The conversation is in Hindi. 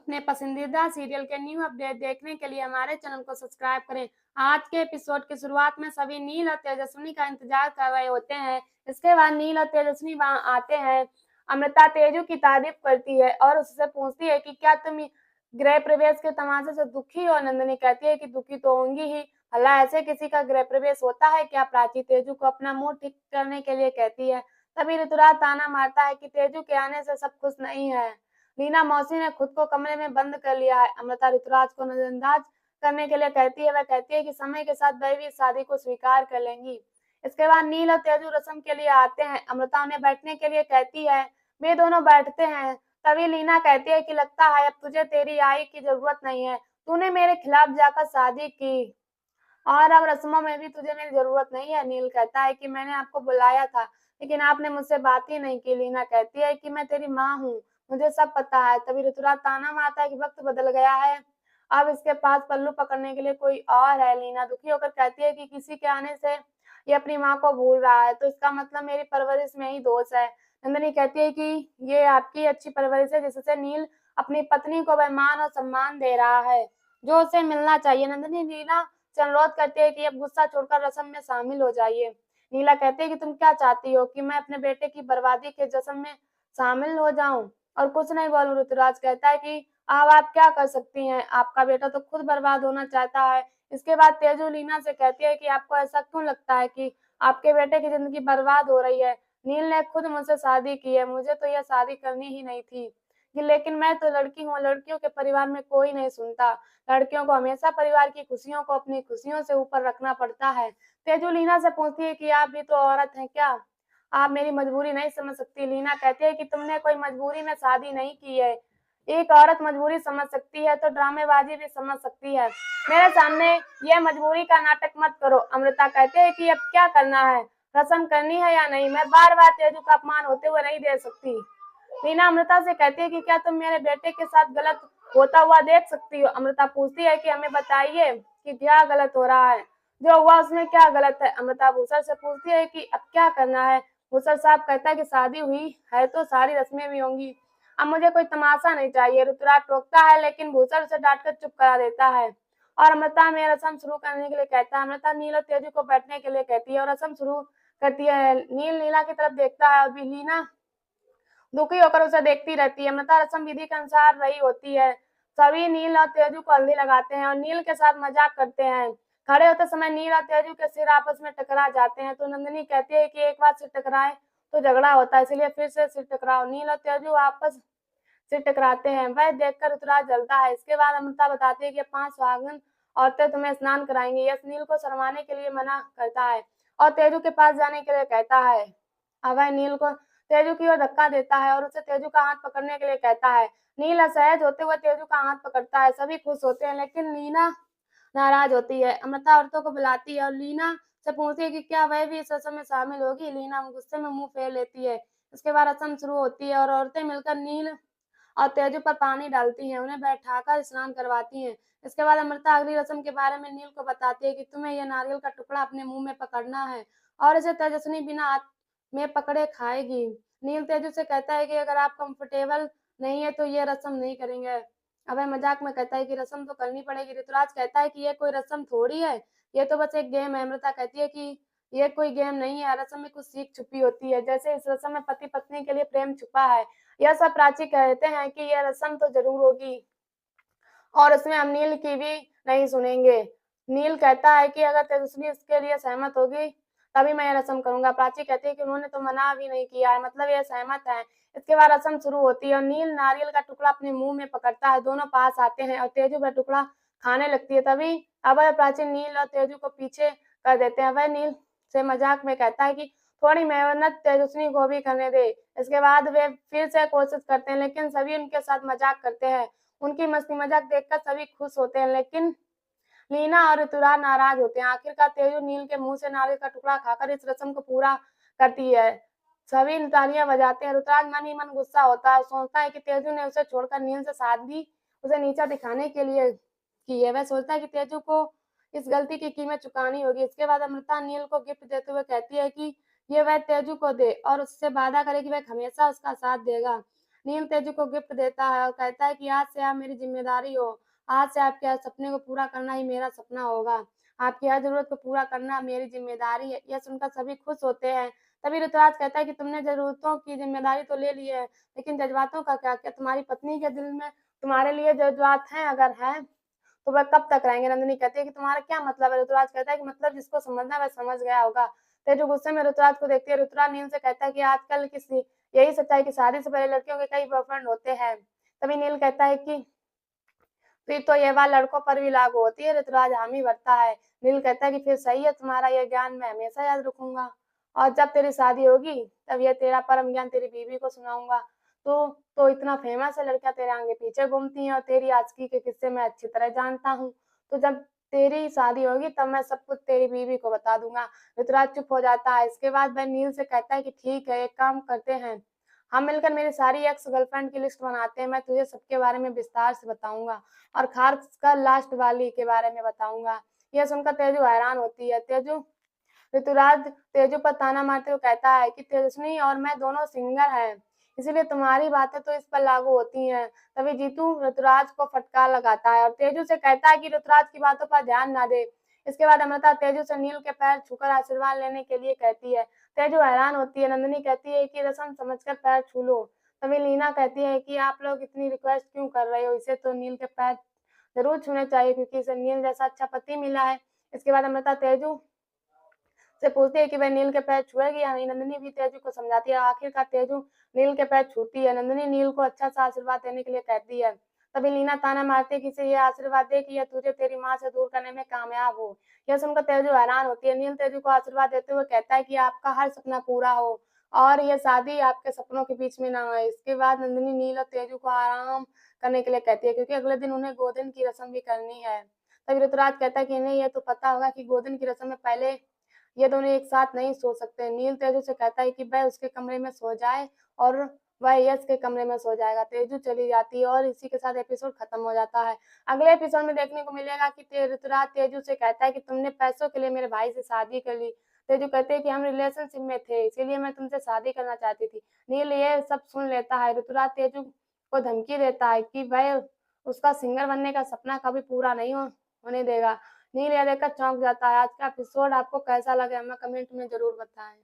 अपने पसंदीदा सीरियल के न्यू अपडेट देखने के लिए हमारे चैनल को सब्सक्राइब करें। आज के एपिसोड की शुरुआत में सभी नील और तेजस्विनी का इंतजार कर रहे होते हैं। इसके बाद नील और तेजस्विनी वहां आते हैं। अमृता तेजू की तारीफ करती है और उससे पूछती है कि क्या तुम गृह प्रवेश के तमाशे से दुखी हो। नंदिनी कहती है कि दुखी तो होंगी ही, भला ऐसे किसी का गृह प्रवेश होता है क्या। प्राची तेजू को अपना मूड ठीक करने के लिए कहती है। तभी ऋतुराज ताना मारता है कि तेजू के आने से सब खुश नहीं है। लीना मौसी ने खुद को कमरे में बंद कर लिया है। अमृता ऋतुराज को नजरअंदाज करने के लिए कहती है। वह कहती है कि समय के साथ वह भी इस शादी को स्वीकार कर लेंगी। इसके बाद नील और तेजू रस्म के लिए आते हैं। अमृता उन्हें बैठने के लिए कहती है। वे दोनों बैठते हैं। तभी लीना कहती है कि लगता है अब तुझे तेरी आई की जरूरत नहीं है, तूने मेरे खिलाफ जाकर शादी की और अब रस्मों में भी तुझे मेरी जरूरत नहीं है। नील कहता है कि मैंने आपको बुलाया था लेकिन आपने मुझसे बात ही नहीं की। लीना कहती है कि मैं तेरी माँ हूँ, मुझे सब पता है। तभी ऋतुराज ताना मारता है कि वक्त बदल गया है, अब इसके पास पल्लू पकड़ने के लिए कोई और है। लीना दुखी होकर कहती है कि किसी के आने से ये अपनी माँ को भूल रहा है, तो इसका मतलब मेरी परवरिश में ही दोष है। नंदिनी कहती है कि ये आपकी अच्छी परवरिश है जिससे नील अपनी पत्नी को वह मान और सम्मान दे रहा है जो उसे मिलना चाहिए। नंदिनी लीना से अनुरोध करती है कि अब गुस्सा छोड़कर रस्म में शामिल हो जाइए। नीला कहती है कि तुम क्या चाहती हो कि मैं अपने बेटे की बर्बादी के जश्न में शामिल हो जाऊं और कुछ नहीं बोलूं। ऋतुराज कहता है कि अब आप क्या कर सकती हैं, आपका बेटा तो खुद बर्बाद होना चाहता है। इसके बाद तेजू लीना से कहती है कि आपको ऐसा क्यों लगता है कि आपके बेटे की जिंदगी बर्बाद हो रही है। नील ने खुद मुझसे शादी की है, मुझे तो यह शादी करनी ही नहीं थी लेकिन मैं तो लड़की हूँ, लड़कियों के परिवार में कोई नहीं सुनता। लड़कियों को हमेशा परिवार की खुशियों को अपनी खुशियों से ऊपर रखना पड़ता है। तेजू लीना से पूछती है कि आप भी तो औरत हैं क्या, आप मेरी मजबूरी नहीं समझ सकती। लीना कहती है कि तुमने कोई मजबूरी में शादी नहीं की है, एक औरत मजबूरी समझ सकती है तो ड्रामेबाजी भी समझ सकती है। मेरे सामने यह मजबूरी का नाटक मत करो। अमृता कहते हैं कि अब क्या करना है, रस्म करनी है या नहीं। मैं बार बार तेजू का अपमान होते हुए नहीं दे सकती। रीना अमृता से कहती है कि क्या तुम मेरे बेटे के साथ गलत होता हुआ देख सकती हो। अमृता पूछती है कि हमें बताइए कि क्या गलत हो रहा है, जो हुआ उसमें क्या गलत है। अमृता भूषण से पूछती है कि अब क्या करना है। भूषण साहब कहता है कि शादी हुई है तो सारी रस्में भी होंगी, अब मुझे कोई तमाशा नहीं चाहिए। ऋतुराज टोकता है लेकिन भूषण उसे डांटकर चुप करा देता है और अमृता में रस्म शुरू करने के लिए कहता है। अमृता नील और तेजू को बैठने के लिए कहती है और रस्म शुरू करती है। नील नीला की तरफ देखता है और लीना दुखी होकर उसे देखती रहती है। अमृता रस्म विधि के अनुसार रही होती है। सभी नील और तेजू को हल्दी लगाते हैं और नील के साथ मजाक करते हैं। खड़े होते समय नील और तेजू के सिर आपस में टकरा जाते हैं तो नंदिनी कहती है कि एक बार सिर टकराए तो झगड़ा होता है, इसलिए फिर से सिर टकराओ। नील और तेजू आपस से टकराते हैं, वह देखकर ऋतुराज जलता है। इसके बाद अमृता बताती है कि 5 सुहागन औरतें तुम्हें स्नान कराएंगी। यश नील को शर्माने के लिए मना करता है और तेजू के पास जाने के लिए कहता है। अभय नील को तेजू की ओर धक्का देता है और उसे तेजू का हाथ पकड़ने के लिए कहता है। नील असहज होते हुए तेजू का हाथ पकड़ता है। सभी खुश होते हैं लेकिन लीना नाराज होती है। अमृता औरतों को बुलाती है और लीना से पूछती है कि क्या वह भी इस रस्म में शामिल होगी। लीना गुस्से में मुंह फेर लेती है। इसके बाद रस्म शुरू होती है और औरतें मिलकर नील और तेजू पर पानी डालती हैं, उन्हें बैठाकर स्नान करवाती हैं। इसके बाद अमृता अगली रस्म के बारे में नील को बताती है कि तुम्हें यह नारियल का टुकड़ा अपने मुंह में पकड़ना है और इसे तेजस्विनी बिना हाथ में पकड़े खाएगी। नील तेजू से कहता है कि अगर आप कंफर्टेबल नहीं है तो ये रस्म नहीं करेंगे। अभय मजाक में कहता है कि रस्म तो करनी पड़ेगी। ऋतुराज कहता है कि ये कोई रस्म थोड़ी है, ये तो बस एक गेम है। अमृता कहती है कि ये कोई गेम नहीं है, रस्म में कुछ सीख छुपी होती है, जैसे इस रस्म में पति पत्नी के लिए प्रेम छुपा है। यह सब प्राची कहते हैं कि यह रस्म तो जरूर होगी और उसमें हम नील की भी नहीं सुनेंगे। नील कहता है कि अगर तेजस्वी इसके लिए सहमत होगी तभी मैं यह रस्म करूंगा। प्राची कहती है कि उन्होंने तो मना भी नहीं किया है, मतलब यह सहमत है। इसके बाद रस्म शुरू होती है और नील नारियल का टुकड़ा अपने मुंह में पकड़ता है। दोनों पास आते हैं और तेजू वह टुकड़ा खाने लगती है। तभी अभय प्राची नील और तेजू को पीछे कर देते हैं। वह नील से मजाक में कहता है कि थोड़ी मेहनत तेजस्वी को भी करने दे। इसके बाद वे फिर से कोशिश करते हैं लेकिन सभी उनके साथ मजाक करते हैं। उनकी मस्ती मजाक देखकर सभी खुश होते हैं लेकिन लीना और ऋतुराज नाराज होते हैं। आखिरकार तेजू नील के मुंह से नारियल का टुकड़ा खाकर इस रस्म को पूरा करती है। सभी तालियां बजाते हैं। ऋतुराज मन ही मन गुस्सा होता है, सोचता है कि तेजू ने उसे छोड़कर नील से शादी उसे नीचा दिखाने के लिए की है। वह सोचता है कि तेजू को इस गलती की कीमत चुकानी होगी। इसके बाद अमृता नील को गिफ्ट देते हुए कहती है कि ये वह तेजू को दे और उससे वादा करे कि वह हमेशा उसका साथ देगा। नील तेजू को गिफ्ट देता है और कहता है कि आज से आप मेरी जिम्मेदारी हो। आज से आपके हर सपने को पूरा करना ही मेरा सपना होगा। आपकी हर ज़रूरत को पूरा करना मेरी ज़िम्मेदारी है। यह सुनकर सभी खुश होते हैं। तभी ऋतुराज कहता है कि तुमने ज़रूरतों की ज़िम्मेदारी तो ले ली है, लेकिन जज़्बातों का क्या? क्या तुम्हारी पत्नी के दिल में तुम्हारे लिए जज़्बात हैं? अगर हैं, तो वह कब तक रहेंगे? नंदिनी कहती है कि तुम्हारा क्या मतलब है? ऋतुराज कहता है कि मतलब जिसको समझना है वह समझ गया होगा। तेजु गुस्से में ऋतुराज को देखती है। ऋतुराज नील से कहता है कि आजकल किसी यही सच्चाई कि शादी से पहले लड़कियों के कई बॉयफ्रेंड होते हैं। तभी नील कहता है कि फिर तो ये बात लड़कों पर भी लागू होती है। ऋतुराज हामी भरता है। नील कहता है कि फिर सही है, तुम्हारा यह ज्ञान मैं हमेशा याद रखूंगा और जब तेरी शादी होगी तब यह तेरा परम ज्ञान तेरी बीवी को सुनाऊंगा। तो इतना फेमस है, लड़कियां तेरे आगे पीछे घूमती हैं और तेरी आशिकी के किस्से मैं अच्छी तरह जानता हूँ। तो जब तेरी शादी होगी तब मैं सब कुछ तेरी बीवी को बता दूंगा। ऋतुराज चुप हो जाता है। इसके बाद वह नील से कहता है कि ठीक है, एक काम करते हैं, हम मिलकर मेरी सारी एक्स गर्लफ्रेंड की लिस्ट बनाते हैं। मैं तुझे सबके बारे में विस्तार से बताऊंगा और खासकर लास्ट वाली के बारे में बताऊंगा। यह सुनकर तेजू हैरान होती है। ऋतुराज तेजू पर ताना मारते हुए कहता है कि तेजस्विनी और मैं दोनों सिंगर हैं, इसीलिए तुम्हारी बातें तो इस पर लागू होती हैं। तभी जीतू ऋतुराज को फटकार लगाता है और तेजू से कहता है कि ऋतुराज की बातों पर ध्यान ना दे। इसके बाद अमृता तेजू से नील के पैर छूकर आशीर्वाद लेने के लिए कहती है। तेजू हैरान होती है। नंदिनी कहती है कि रसम समझकर पैर छू लो। तभी लीना कहती है कि आप लोग इतनी रिक्वेस्ट क्यों कर रहे हो, इसे तो नील के पैर जरूर छूने चाहिए क्योंकि इसे नील जैसा अच्छा पति मिला है। इसके बाद अमृता तेजू से पूछती है कि वह नील के पैर छुएगी या नहीं। नंदिनी भी तेजू को समझाती है। आखिरकार तेजू नील के पैर छूती है। नंदिनी नील को अच्छा सा आशीर्वाद देने के लिए कहती है। तभी लीना ताना मारती है कि इसे यह आशीर्वाद दे कि यह तुझे तेरी माँ से दूर करने में कामयाब हो। यह सुनकर तेजू हैरान होती है। नील तेजू को आशीर्वाद देते हुए कहता है कि आपका हर सपना पूरा हो और यह शादी आपके सपनों के बीच में ना आए। इसके बाद नंदिनी नील और तेजू को आराम करने के लिए कहती है क्योंकि अगले दिन उन्हें गोदिन की रस्म भी करनी है। तभी ऋतुराज कहता है कि इन्हें यह तो पता होगा कि गोदिन की रस्म में पहले ये दोनों एक साथ नहीं सो सकते। नील तेजू से कहता है कि वह उसके कमरे में सो जाए और वह यश के कमरे में सो जाएगा। तेजू चली जाती है और इसी के साथ एपिसोड खत्म हो जाता है। अगले एपिसोड में देखने को मिलेगा कि ऋतुराज तेजू से कहता है कि तुमने पैसों के लिए मेरे भाई से शादी कर ली। तेजू कहते हैं कि हम रिलेशनशिप में थे, इसीलिए मैं तुमसे शादी करना चाहती थी। नील ये सब सुन लेता है। ऋतुराज तेजू को धमकी देता है कि वह उसका सिंगर बनने का सपना कभी पूरा नहीं होने देगा। नील यह देखकर चौंक जाता है। आज का एपिसोड आपको कैसा लगा हमें कमेंट में जरूर बताएं।